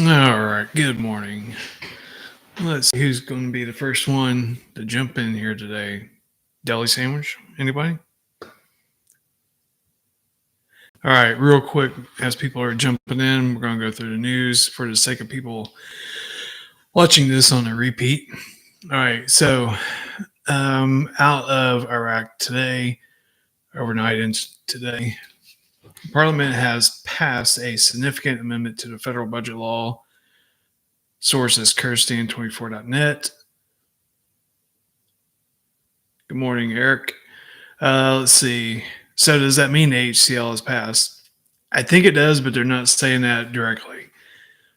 All right, good morning. Let's see who's going to be the first one to jump in here today. Deli sandwich? Anybody? All right, real quick, as people are jumping in, we're going to go through the news for the sake of people watching this on a repeat. All right, so out of Iraq today, overnight into today, Parliament has passed a significant amendment to the federal budget law. Source is Kirsten24.net. Good morning, Eric. Let's see. So does that mean the HCL has passed? I think it does, but they're not saying that directly.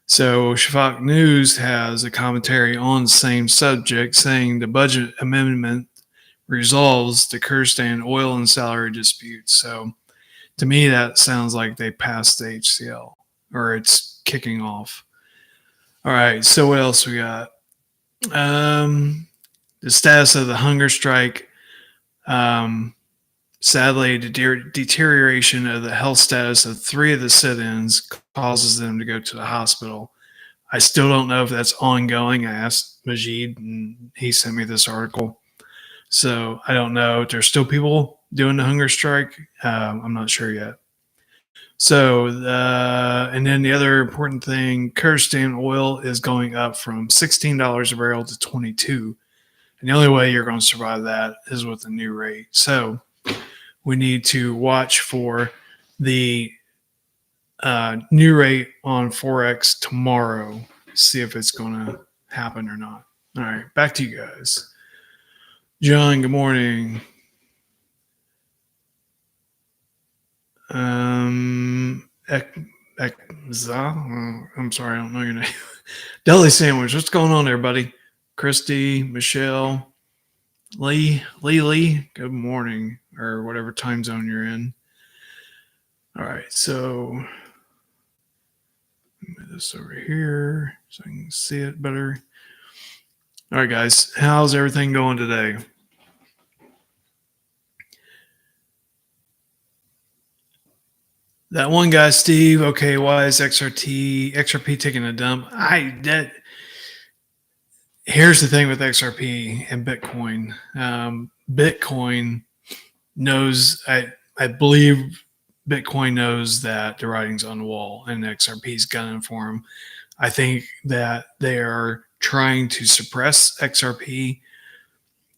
So Shafak News has a commentary on the same subject saying the budget amendment resolves the Kurdistan oil and salary disputes. So to me, that sounds like they passed the HCL or it's kicking off. All right. So what else we got? The status of the hunger strike. Sadly, the deterioration of the health status of 3 of the sit-ins causes them to go to the hospital. I still don't know if that's ongoing. I asked Majid, and he sent me this article. So I don't know if there's still people doing the hunger strike. I'm not sure yet. So, and then the other important thing, Kurdistan oil is going up from $16 a barrel to $22. And the only way you're going to survive that is with a new rate. So we need to watch for the new rate on Forex tomorrow, see if it's going to happen or not. All right, back to you guys. John, good morning. I'm sorry, I don't know your name. Deli Sandwich, what's going on there, buddy? Christy, Michelle, Lee, good morning, or whatever time zone you're in. All right, so move this over here so I can see it better. All right, guys, how's everything going today? That one guy, Steve. Okay, why is XRP taking a dump? Here's the thing with XRP and Bitcoin. Bitcoin knows. I believe Bitcoin knows that the writing's on the wall, and XRP's gunning for him. I think that they are trying to suppress XRP.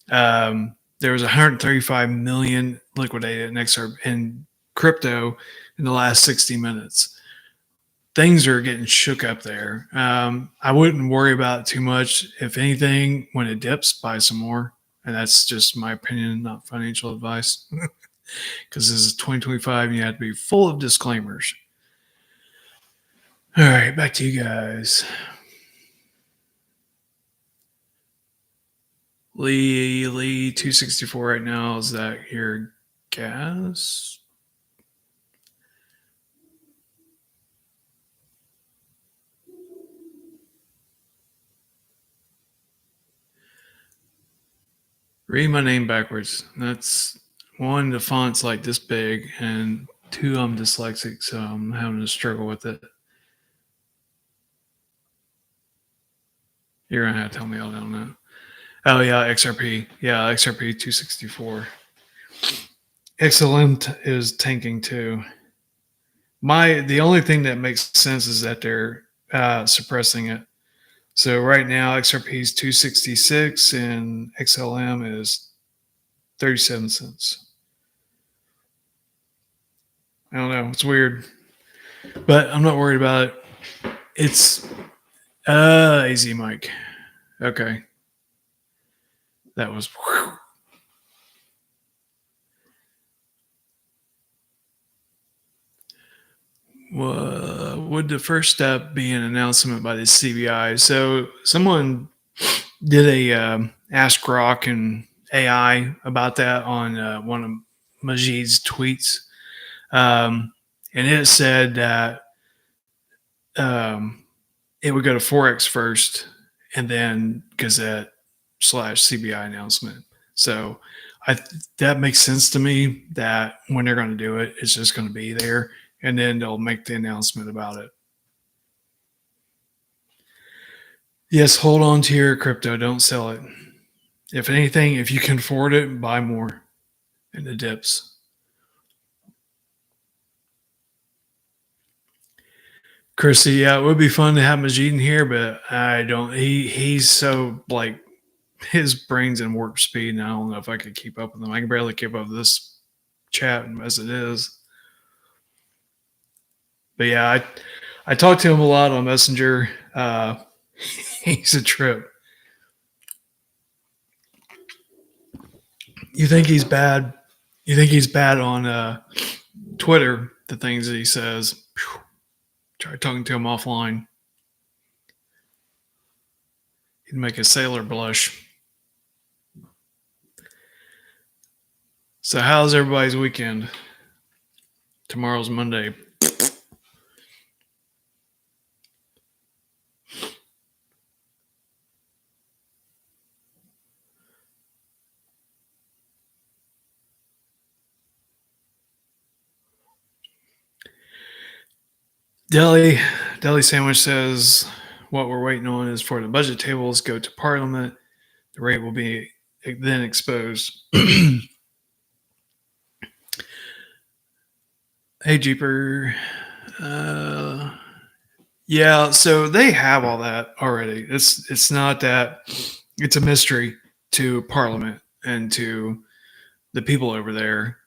There was 135 million liquidated in XRP in crypto in the last 60 minutes. Things are getting shook up there. I wouldn't worry about it too much. If anything, when it dips, buy some more. And that's just my opinion, not financial advice. Because this is 2025 and you have to be full of disclaimers. All right, back to you guys. Lee 264 right now. Is that your gas? Read my name backwards. That's one, the font's like this big, and 2, I'm dyslexic, so I'm having to struggle with it. You're gonna have to tell me all down that. Oh yeah, XRP. Yeah, XRP 264. XLM is tanking too. The only thing that makes sense is that they're suppressing it. So right now XRP is 266 and XLM is 37 cents. I don't know. It's weird, but I'm not worried about it. It's easy, Mike. Okay. That was. Would the first step be an announcement by the CBI? So someone did a Ask Grok and AI about that on one of Majid's tweets, and it said that it would go to Forex first, and then Gazette / CBI announcement. So that makes sense to me that when they're going to do it, it's just going to be there, and then they'll make the announcement about it. Yes, hold on to your crypto. Don't sell it. If anything, if you can afford it, buy more in the dips. Chrissy, yeah, it would be fun to have Majid in here, but I don't. He's so like his brain's in warp speed, and I don't know if I could keep up with him. I can barely keep up with this chat as it is. But yeah, I talk to him a lot on Messenger. He's a trip. You think he's bad? You think he's bad on Twitter? The things that he says. Whew. Try talking to him offline. He'd make a sailor blush. So, how's everybody's weekend? Tomorrow's Monday. Deli Sandwich says what we're waiting on is for the budget tables go to Parliament. The rate will be then exposed. Hey, Jeeper. Yeah, so they have all that already. It's not that it's a mystery to Parliament and to the people over there.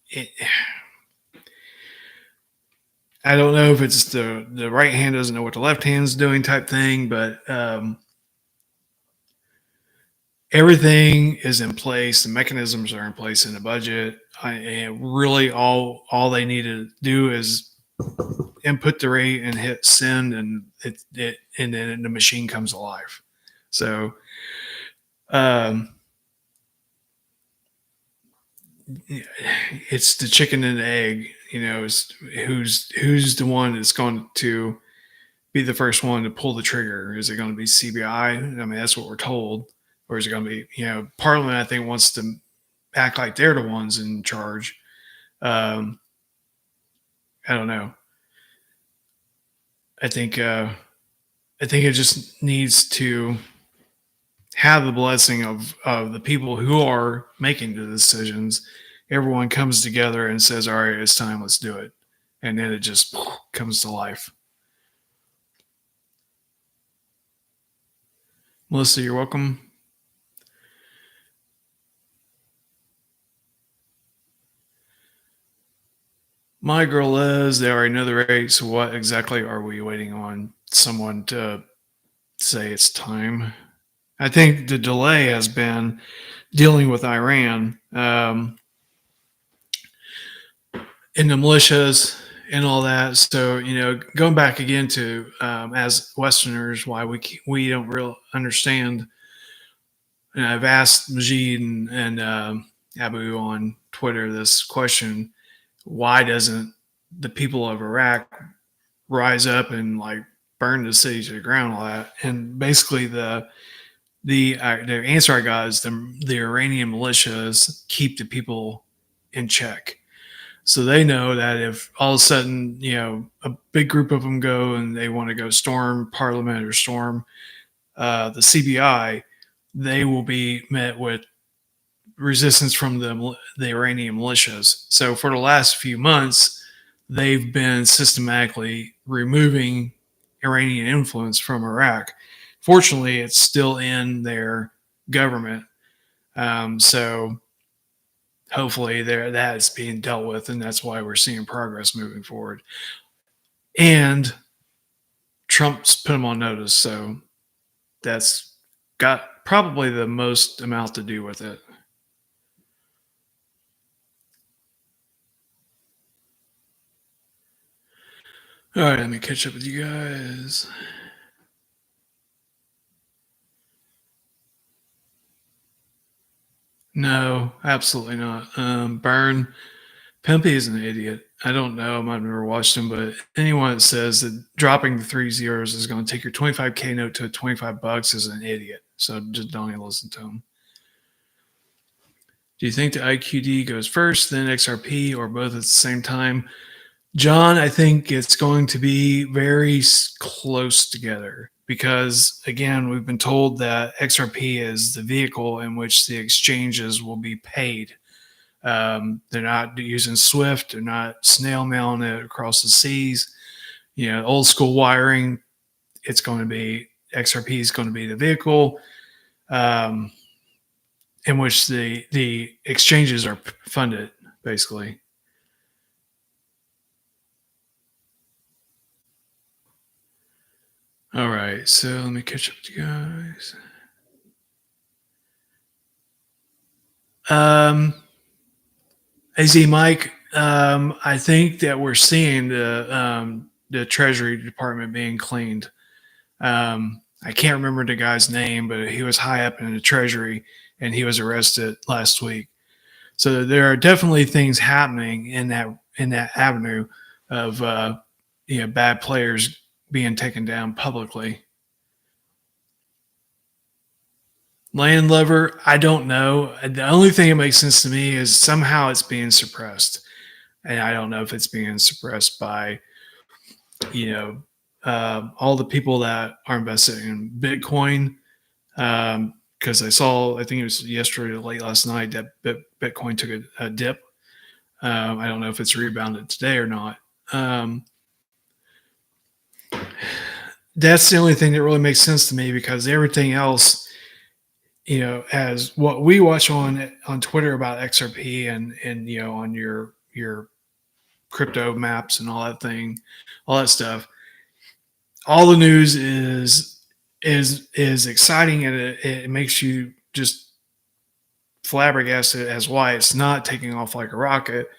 It, I don't know if it's the right hand doesn't know what the left hand's doing type thing, but everything is in place. The mechanisms are in place in the budget. And really, all they need to do is input the rate and hit send, and and then the machine comes alive. So, it's the chicken and the egg. Who's the one that's going to be the first one to pull the trigger? Is it going to be CBI? I mean, that's what we're told, or is it going to be Parliament? I think wants to act like they're the ones in charge. I don't know. I think it just needs to have the blessing of the people who are making the decisions. Everyone comes together and says, "All right, it's time. Let's do it," and then it just comes to life. Melissa, you're welcome. My girl is. They already know the rate. So what exactly are we waiting on? Someone to say it's time. I think the delay has been dealing with Iran and the militias and all that. So going back again to as Westerners, why we don't really understand. And I've asked Majid and Abu on Twitter this question: why doesn't the people of Iraq rise up and like burn the city to the ground, all that? And basically the answer I got is the Iranian militias keep the people in check. So they know that if all of a sudden, a big group of them go and they want to go storm Parliament or storm the CBI, they will be met with resistance from the Iranian militias. So for the last few months, they've been systematically removing Iranian influence from Iraq. Fortunately, it's still in their government. So hopefully that's being dealt with, and that's why we're seeing progress moving forward. And Trump's put them on notice, so that's got probably the most amount to do with it. All right, let me catch up with you guys. No, absolutely not. Burn Pimpy is an idiot. I don't know him. I've never watched him, but anyone that says that dropping the 3 zeros is going to take your 25K note to $25 is an idiot. So just don't even listen to him. Do you think the IQD goes first, then XRP, or both at the same time? John, I think it's going to be very close together because again, we've been told that XRP is the vehicle in which the exchanges will be paid. They're not using Swift. They're not snail mailing it across the seas. Old school wiring. It's going to be XRP is going to be the vehicle um, in which the exchanges are funded, basically. All right, so let me catch up with you guys. AZ Mike, I think that we're seeing the Treasury Department being cleaned. I can't remember the guy's name, but he was high up in the Treasury, and he was arrested last week. So there are definitely things happening in that avenue of bad players being taken down publicly. Land Lover, I don't know. The only thing that makes sense to me is somehow it's being suppressed, and I don't know if it's being suppressed by all the people that are invested in Bitcoin. Because I think it was yesterday, late last night, that Bitcoin took a dip. I don't know if it's rebounded today or not. That's the only thing that really makes sense to me, because everything else, as what we watch on Twitter about XRP and on your crypto maps and all that stuff, all the news is exciting, and it makes you just flabbergasted as why it's not taking off like a rocket.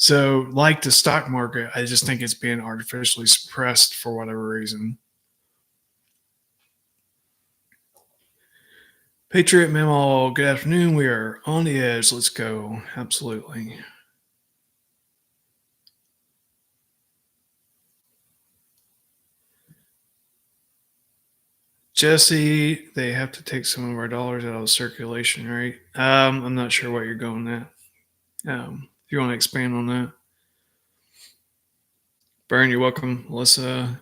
So, like the stock market, I just think it's being artificially suppressed for whatever reason. Patriot Memo, good afternoon. We are on the edge. Let's go. Absolutely. Jesse, they have to take some of our dollars out of circulation, right? I'm not sure what you're going at. If you want to expand on that. Burn, you're welcome. Melissa,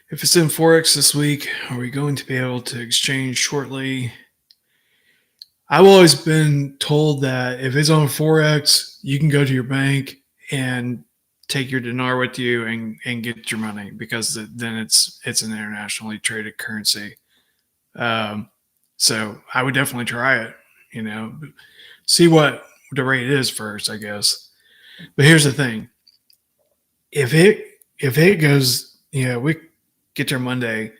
if it's in Forex this week, are we going to be able to exchange shortly? I've always been told that if it's on Forex, you can go to your bank and take your dinar with you and get your money, because then it's an internationally traded currency. So I would definitely try it. See what the rate is first, I guess. But here's the thing: if it goes, we get there Monday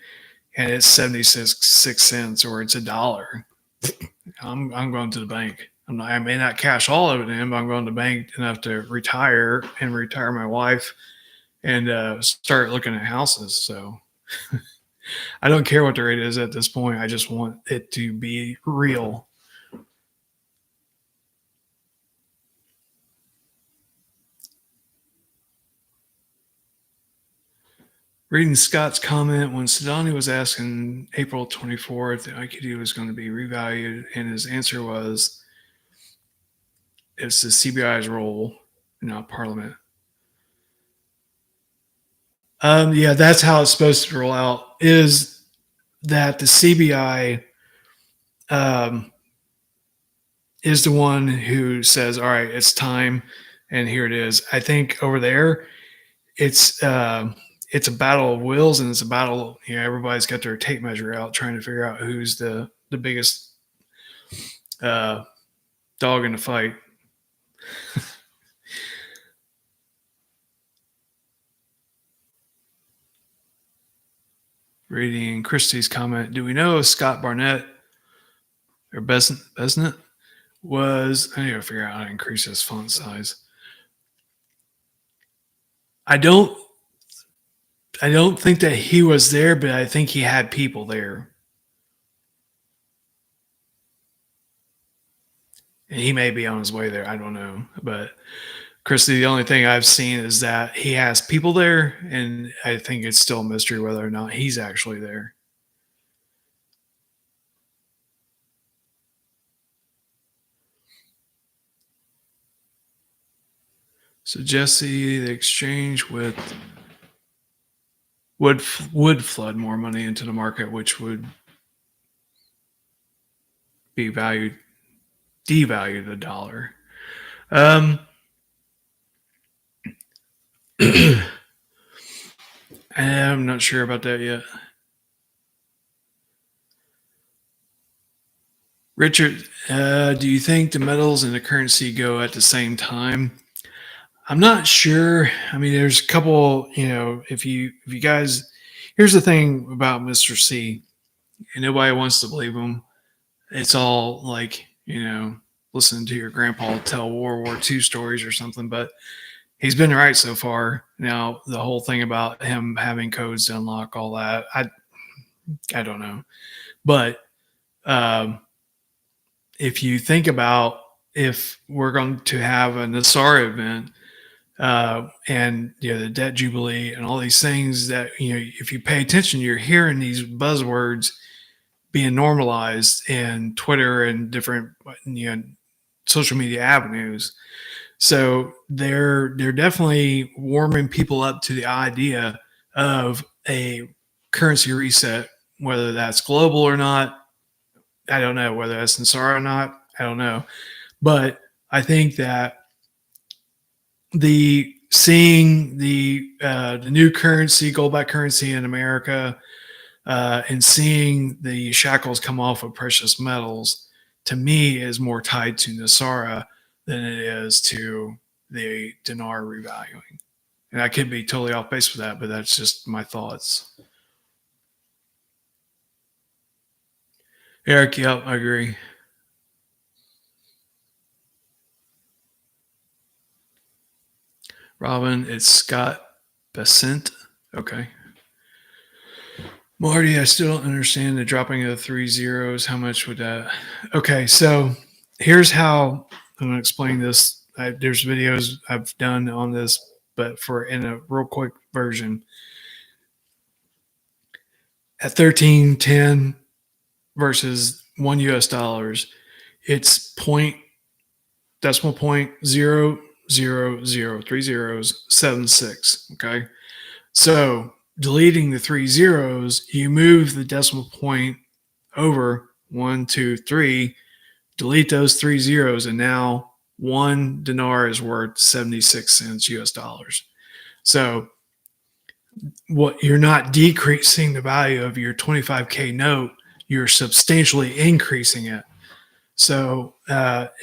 and it's 76 cents or it's $1, I'm going to the bank. I may not cash all of it in, but I'm going to the bank enough to retire my wife and start looking at houses. So I don't care what the rate is at this point. I just want it to be real. Reading Scott's comment, when Sidani was asking April 24th if the IQD was going to be revalued, and his answer was, it's the CBI's role, not Parliament. Yeah, that's how it's supposed to roll out, is that the CBI is the one who says, all right, it's time, and here it is. I think over there, it's a battle of wills, and it's a battle. Everybody's got their tape measure out, trying to figure out who's the biggest dog in the fight. Reading Christie's comment, do we know if Scott Barnett or Besnett was? I need to figure out how to increase his font size. I don't think that he was there, but I think he had people there. And he may be on his way there. I don't know. But Christy, the only thing I've seen is that he has people there, and I think it's still a mystery whether or not he's actually there. So Jesse, the exchange with would flood more money into the market, which would be devalue the dollar. I'm not sure about that yet. Richard, do you think the metals and the currency go at the same time? I'm not sure. I mean, there's a couple. If you guys, here's the thing about Mr. C, and nobody wants to believe him. It's all like listening to your grandpa tell World War II stories or something. But he's been right so far. Now the whole thing about him having codes to unlock all that, I don't know. But um, if you think about if we're going to have a Nasara event and the debt jubilee and all these things that if you pay attention, you're hearing these buzzwords being normalized in Twitter and different social media avenues. So they're definitely warming people up to the idea of a currency reset, whether that's global or not. I don't know whether that's Nasara or not. I don't know, but I think that seeing the new currency, gold-backed currency in America, and seeing the shackles come off of precious metals, to me, is more tied to Nasara than it is to the dinar revaluing. And I could be totally off base with that, but that's just my thoughts. Eric, yep, I agree. Robin, it's Scott Besant. Okay. Marty, I still don't understand the dropping of the 3 zeros. How much would that? Okay, so here's how I'm going to explain this. There's videos I've done on this, but in a real quick version. At 13.10 versus $1, it's decimal point 0.0003076. Okay, so deleting the 3 zeros, you move the decimal point over 1, 2, 3, delete those 3 zeros, and now one dinar is worth 76 cents US dollars. So what you're not decreasing the value of your 25K note, you're substantially increasing it. So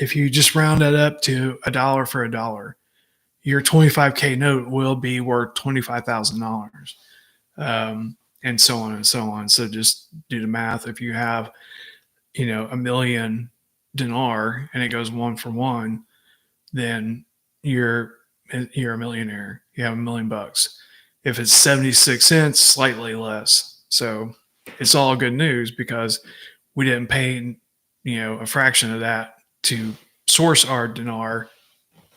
if you just round that up to $1 for $1, your 25K note will be worth $25,000, and so on and so on. So just do the math. If you have, a million dinar and it goes 1 for 1, then you're a millionaire. You have $1 million. If it's 76 cents, slightly less. So it's all good news because we didn't pay, a fraction of that to source our dinar.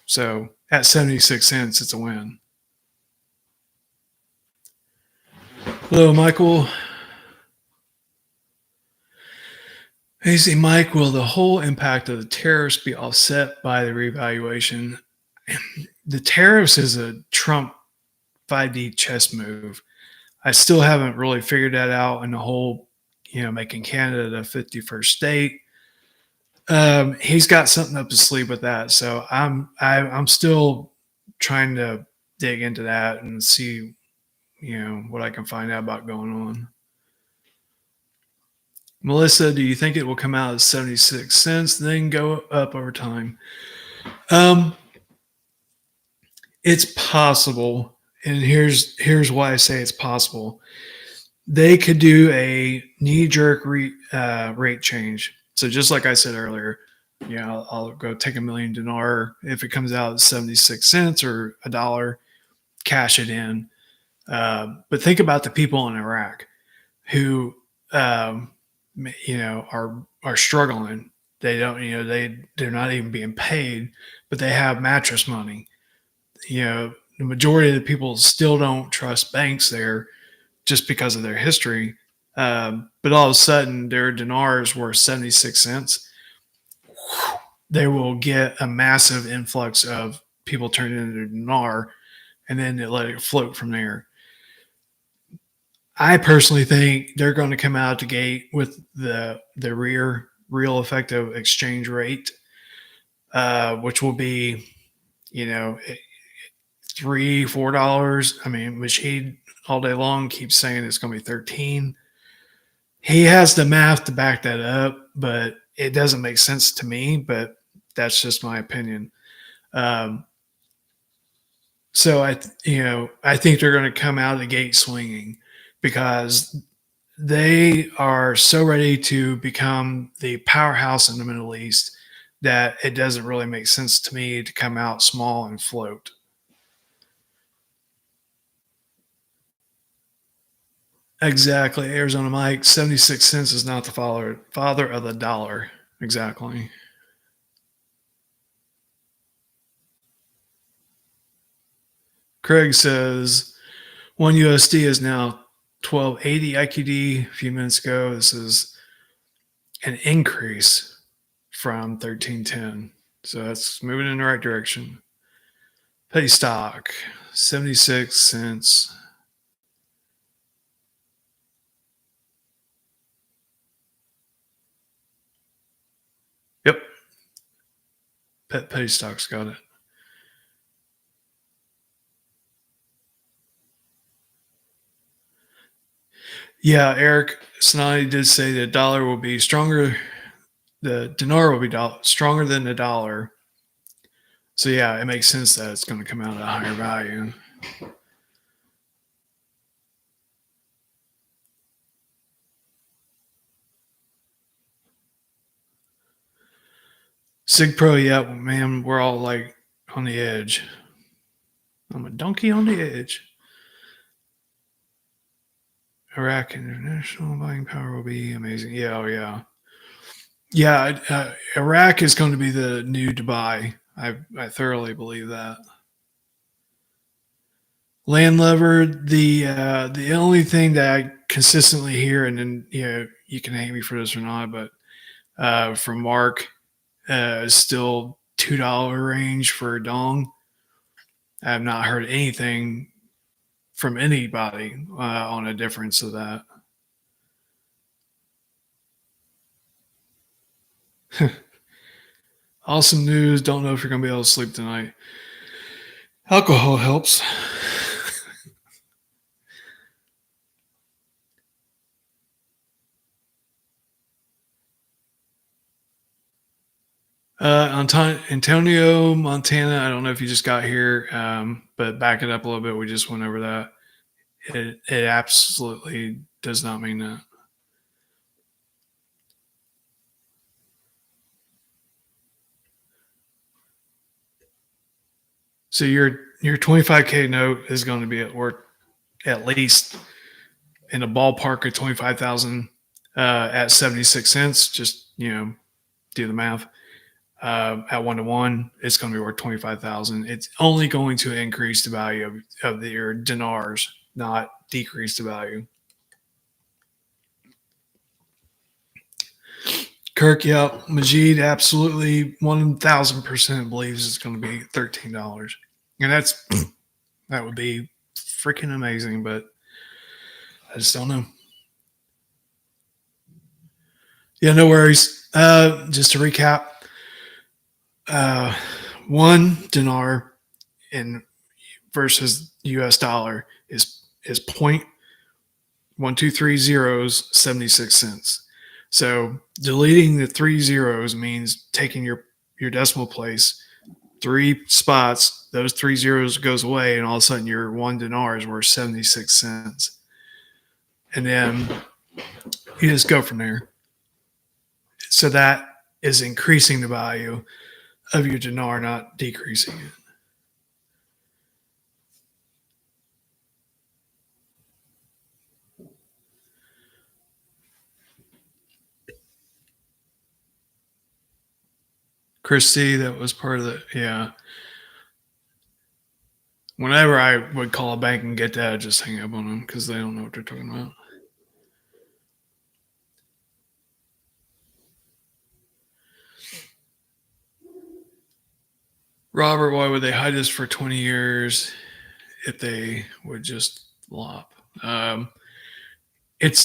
So at 76 cents, it's a win. Hello, Michael. Hey, see, Mike, will the whole impact of the tariffs be offset by the revaluation? The tariffs is a Trump 5D chess move. I still haven't really figured that out, and the whole, making Canada the 51st state. He's got something up his sleeve with that, so I'm still trying to dig into that and see, what I can find out about going on. Melissa, do you think it will come out at 76 cents, then go up over time? It's possible, and here's why I say it's possible. They could do a knee-jerk rate change. So just like I said earlier, I'll go take $1 million dinar. If it comes out at 76 cents or $1, cash it in. But think about the people in Iraq who, are struggling. They don't, they're not even being paid, but they have mattress money. The majority of the people still don't trust banks there just because of their history. But all of a sudden, their dinar is worth 76 cents. They will get a massive influx of people turning into dinar, and then they let it float from there. I personally think they're going to come out the gate with the real effective exchange rate, which will be, you know, $3 $4. I mean, Machine all day long keeps saying it's going to be 13. He has the math to back that up, but it doesn't make sense to me. But that's just my opinion. Um, so I think they're going to come out of the gate swinging because they are so ready to become the powerhouse in the Middle East that it doesn't really make sense to me to come out small and float. Exactly. Arizona Mike, 76 cents is not the father of the dollar. Exactly. Craig says 1 USD is now 1280 IQD a few minutes ago. This is an increase from 1310. So that's moving in the right direction. Petty stock, 76 cents. Yep. Petty stock's got it. Yeah, Eric Snoddy did say the dollar will be stronger. The dinar will be stronger than the dollar. So yeah, it makes sense that it's going to come out at a higher value. Sig Pro, yeah, man, we're all like on the edge. I'm a donkey on the edge. Iraq international buying power will be amazing. Yeah, oh yeah, yeah. Iraq is going to be the new Dubai. I thoroughly believe that. Land Lover, the only thing that I consistently hear, and then you can hate me for this or not, but from Mark, is still $2 range for a dong. I have not heard anything from anybody on a difference of that. Awesome news. Don't know if you're going to be able to sleep tonight. Alcohol helps. Antonio, Montana. I don't know if you just got here, but back it up a little bit. We just went over that. It absolutely does not mean that. So your 25K note is going to be at least in a ballpark of 25,000 at 76 cents. Just do the math. At 1 to 1, it's going to be worth 25,000. It's only going to increase the value of your dinars, not decrease the value. Kirk, yep. Majid absolutely 1,000% believes it's going to be $13, and that would be freaking amazing. But I just don't know. Yeah, no worries. Just to recap, uh, one dinar in versus US dollar is 0.123 zeros 76 cents. So deleting the 3 zeros means taking your decimal place 3 spots, those 3 zeros goes away, and all of a sudden your 1 dinar is worth 76 cents. And then you just go from there. So that is increasing the value of your dinar, not decreasing it. Christy, that was part of the, yeah. Whenever I would call a bank and get that, I'd just hang up on them because they don't know what they're talking about. Robert, why would they hide this for 20 years if they would just flop?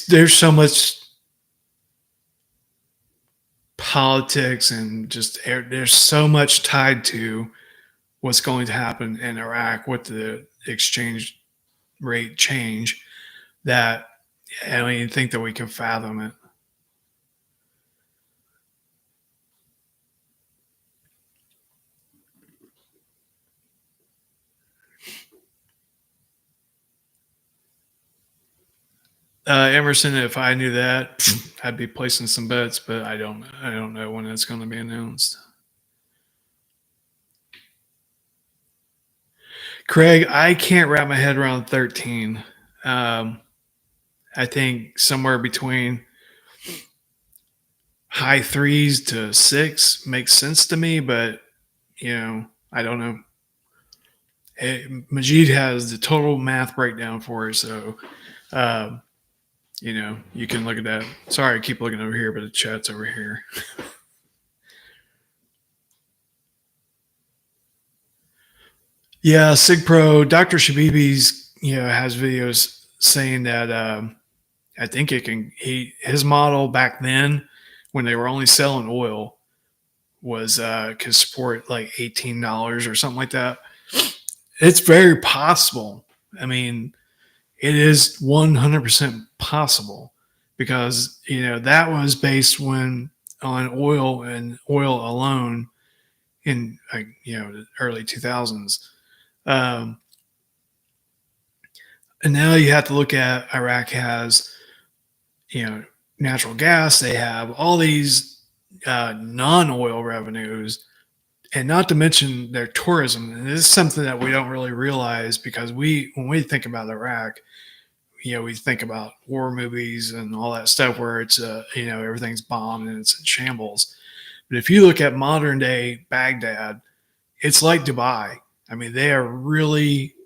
there's so much politics and just there's so much tied to what's going to happen in Iraq with the exchange rate change that I don't even think that we can fathom it. Emerson, if I knew that, I'd be placing some bets, but I don't. I don't know when it's going to be announced. Craig, I can't wrap my head around 13. Um, I think somewhere between high threes to six makes sense to me, but I don't know. Majid has the total math breakdown for it, so um, you can look at that. Sorry, I keep looking over here, but the chat's over here. Yeah, SigPro, Dr. Shabibi's, has videos saying that I think his model back then when they were only selling oil was could support like $18 or something like that. It's very possible. I mean, it is 100% possible because, that was based on oil and oil alone in the early 2000s. Um, and now you have to look at Iraq has, natural gas. They have all these non-oil revenues, and not to mention their tourism. And this is something that we don't really realize because when we think about Iraq, we think about war movies and all that stuff where it's everything's bombed and it's in shambles. But if you look at modern day Baghdad, it's like Dubai. I mean, they are really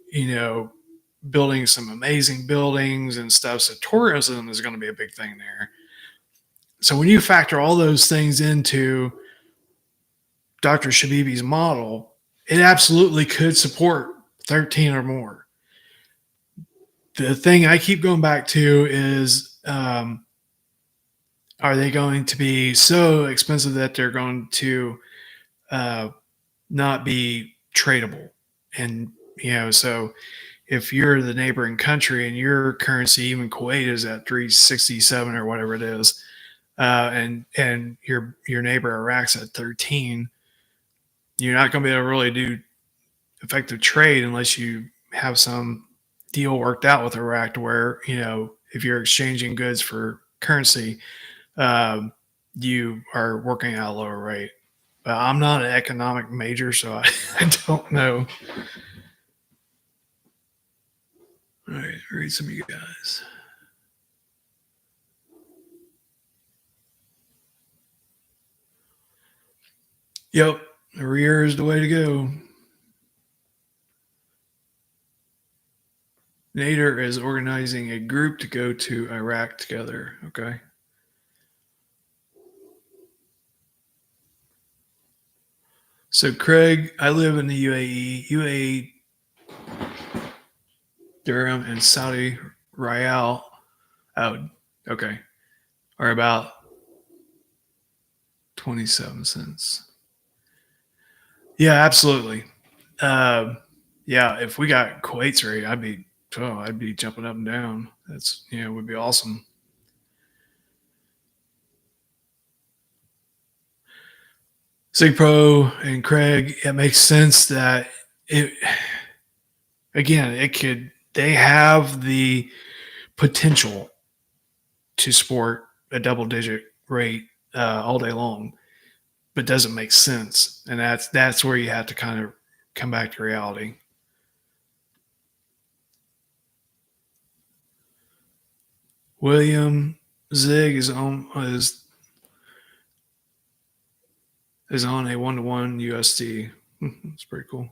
building some amazing buildings and stuff. So tourism is going to be a big thing there. So when you factor all those things into Dr. Shabibi's model, it absolutely could support 13 or more. The thing I keep going back to is are they going to be so expensive that they're going to not be tradable? And, so if you're the neighboring country and your currency, even Kuwait, is at 367 or whatever it is, and your neighbor Iraq's at 13, you're not going to be able to really do effective trade unless you have some deal worked out with Iraq to where if you're exchanging goods for currency, um, you are working at a lower rate. But I'm not an economic major, so I don't know. All right, read some of you guys. Yep, the rear is the way to go. Nader is organizing a group to go to Iraq together. Okay. So, Craig, I live in the UAE. UAE, Dirham, and Saudi Riyal. Oh, okay. Are about 27 cents. Yeah, absolutely. Yeah, if we got Kuwait's rate, I'd be jumping up and down. That's would be awesome. Sig Pro and Craig, it makes sense that it again, they have the potential to support a double digit rate all day long, but doesn't make sense. And that's where you have to kind of come back to reality. William Zig is on a 1-to-1 USD. It's pretty cool.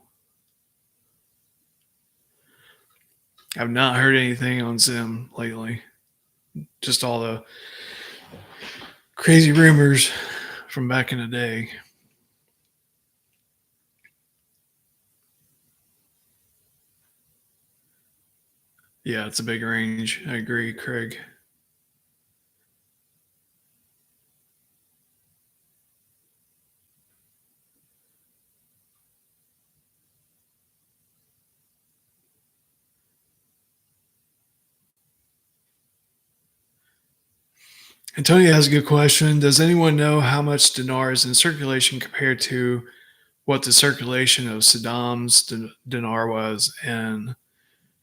I've not heard anything on Zim lately. Just all the crazy rumors from back in the day. Yeah, it's a big range. I agree, Craig. Antonio has a good question. Does anyone know how much dinar is in circulation compared to what the circulation of Saddam's dinar was in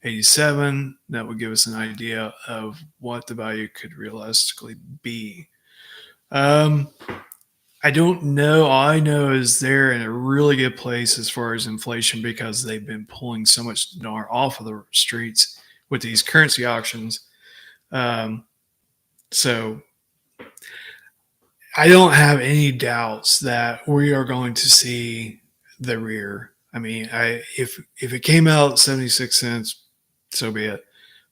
87? That would give us an idea of what the value could realistically be. Um, I don't know. All I know is they're in a really good place as far as inflation because they've been pulling so much dinar off of the streets with these currency auctions. Um, so I don't have any doubts that we are going to see the rear. I mean, if it came out 76 cents, so be it.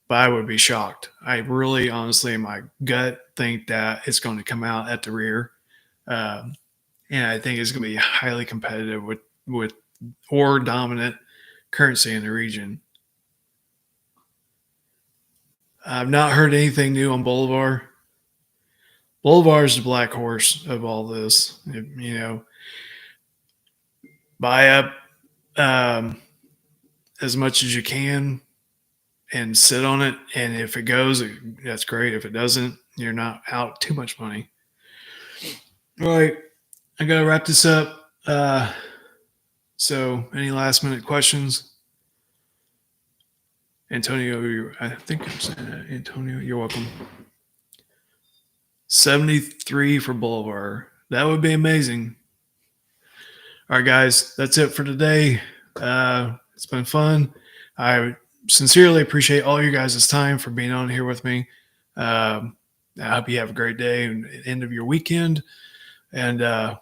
But I would be shocked. I really, honestly, in my gut, think that it's going to come out at the rear, um, and I think it's going to be highly competitive with or dominant currency in the region. I've not heard anything new on Bolivar. Bolivar is the black horse of all this. You know, buy up um, as much as you can and sit on it. And if it goes, that's great. If it doesn't, you're not out too much money. All right, I gotta wrap this up. So, any last minute questions? Antonio, I think I'm saying that. Antonio, you're welcome. 73 for Boulevard. That would be amazing. All right, guys, that's it for today. It's been fun. I sincerely appreciate all you guys' time for being on here with me. I hope you have a great day and end of your weekend. And I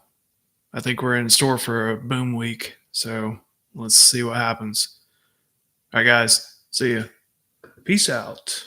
think we're in store for a boom week. So let's see what happens. All right, guys. See you. Peace out.